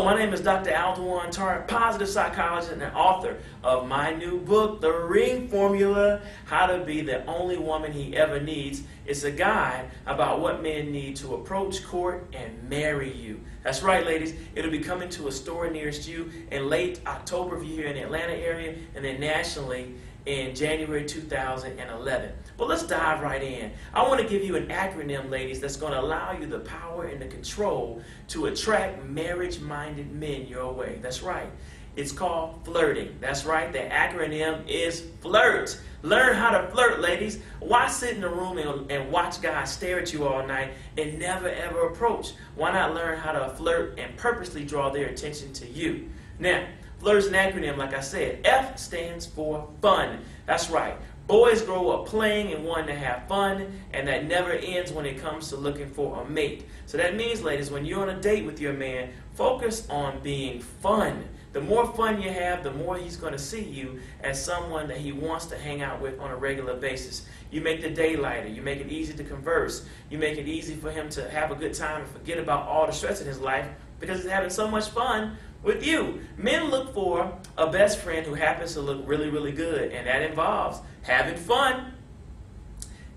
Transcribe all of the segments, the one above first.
Hello, my name is Dr. Aldewan Tart, positive psychologist and author of my new book, The Ring Formula, How to Be the Only Woman He Ever Needs. It's a guide about what men need to approach, court, and marry you. That's right, ladies. It'll be coming to a store nearest you in late October if you're here in the Atlanta area, and then nationally in January 2011. But let's dive right in. I want to give you an acronym, ladies, that's going to allow you the power and the control to attract marriage-minded men your way. That's right. It's called flirting. That's right. The acronym is FLIRT. Learn how to flirt, ladies. Why sit in a room and watch guys stare at you all night and never ever approach? Why not learn how to flirt and purposely draw their attention to you? Now, FLIRT is an acronym, like I said. F stands for fun. That's right. Boys grow up playing and wanting to have fun, and that never ends when it comes to looking for a mate. So that means, ladies, when you're on a date with your man, focus on being fun. The more fun you have, the more he's going to see you as someone that he wants to hang out with on a regular basis. You make the day lighter. You make it easy to converse. You make it easy for him to have a good time and forget about all the stress in his life because he's having so much fun with you. Men look for a best friend who happens to look really, really good, and that involves having fun.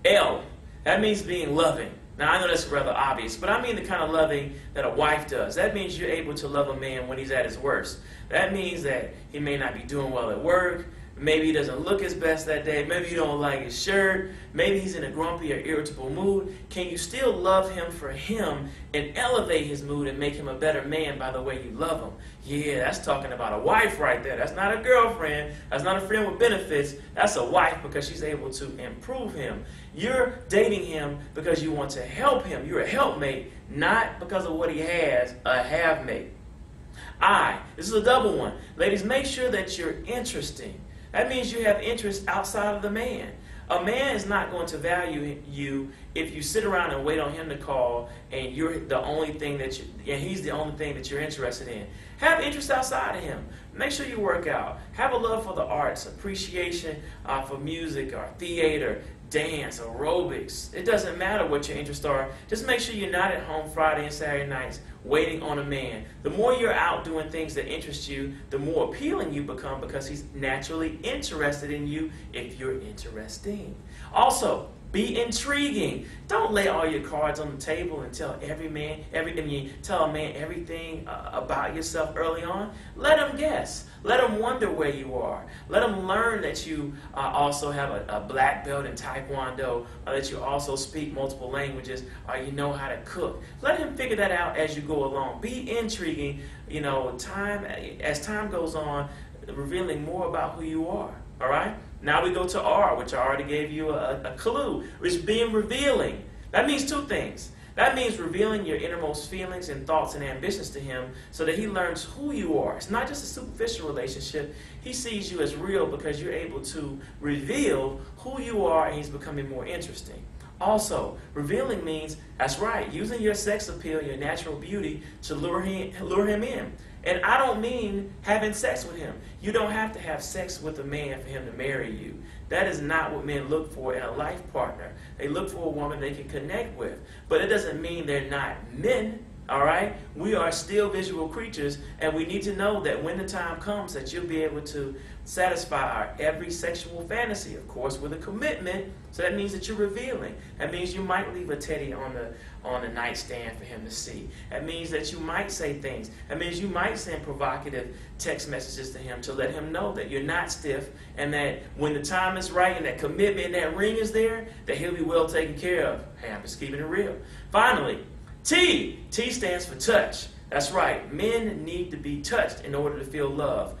L, that means being loving. Now, I know that's rather obvious, but I mean the kind of loving that a wife does. That means you're able to love a man when he's at his worst. That means that he may not be doing well at work. Maybe he doesn't look his best that day. Maybe you don't like his shirt. Maybe he's in a grumpy or irritable mood. Can you still love him for him and elevate his mood and make him a better man by the way you love him? Yeah, that's talking about a wife right there. That's not a girlfriend. That's not a friend with benefits. That's a wife because she's able to improve him. You're dating him because you want to help him. You're a helpmate, not because of what he has, a have-mate. I, this is a double one. Ladies, make sure that you're interesting. That means you have interest outside of the man. A man is not going to value you if you sit around and wait on him to call and you're the only thing that he's the only thing that you're interested in. Have interest outside of him. Make sure you work out. Have a love for the arts, appreciation for music or theater, dance, aerobics. It doesn't matter what your interests are. Just make sure you're not at home Friday and Saturday nights waiting on a man. The more you're out doing things that interest you, the more appealing you become because he's naturally interested in you if you're interesting. Also, be intriguing. Don't lay all your cards on the table and tell tell a man everything about yourself early on. Let him guess. Let him wonder where you are. Let him learn that you also have a black belt in Taekwondo, or that you also speak multiple languages, or you know how to cook. Let him figure that out as you go along. Be intriguing. You know, as time goes on, revealing more about who you are. All right? Now we go to R, which I already gave you a clue, which is being revealing. That means two things. That means revealing your innermost feelings and thoughts and ambitions to him so that he learns who you are. It's not just a superficial relationship. He sees you as real because you're able to reveal who you are and he's becoming more interesting. Also, revealing means, that's right, using your sex appeal, your natural beauty to lure him in. And I don't mean having sex with him. You don't have to have sex with a man for him to marry you. That is not what men look for in a life partner. They look for a woman they can connect with. But it doesn't mean they're not men, all right? We are still visual creatures, and we need to know that when the time comes that you'll be able to satisfy our every sexual fantasy, of course, with a commitment. So that means that you're revealing. That means you might leave a teddy on the nightstand for him to see. That means that you might say things. That means you might send provocative text messages to him to let him know that you're not stiff and that when the time is right and that commitment and that ring is there, that he'll be well taken care of. Hey, I'm just keeping it real. Finally, T. T stands for touch. That's right. Men need to be touched in order to feel love.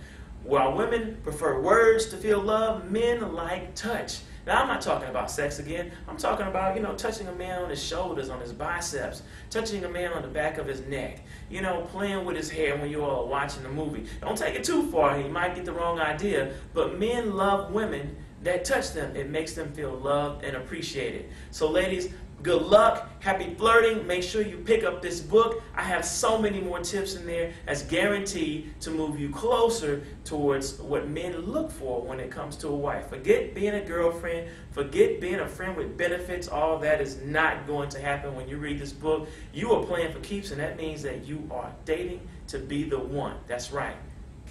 While women prefer words to feel love, men like touch. Now, I'm not talking about sex again. I'm talking about, touching a man on his shoulders, on his biceps, touching a man on the back of his neck, playing with his hair when you all are watching a movie. Don't take it too far. You might get the wrong idea, but men love women that touch them. It makes them feel loved and appreciated. So, ladies, good luck. Happy flirting. Make sure you pick up this book. I have so many more tips in there that's guaranteed to move you closer towards what men look for when it comes to a wife. Forget being a girlfriend. Forget being a friend with benefits. All that is not going to happen when you read this book. You are playing for keeps, and that means that you are dating to be the one. That's right.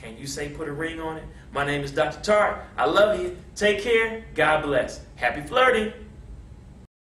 Can you say put a ring on it? My name is Dr. Tart. I love you. Take care. God bless. Happy flirting.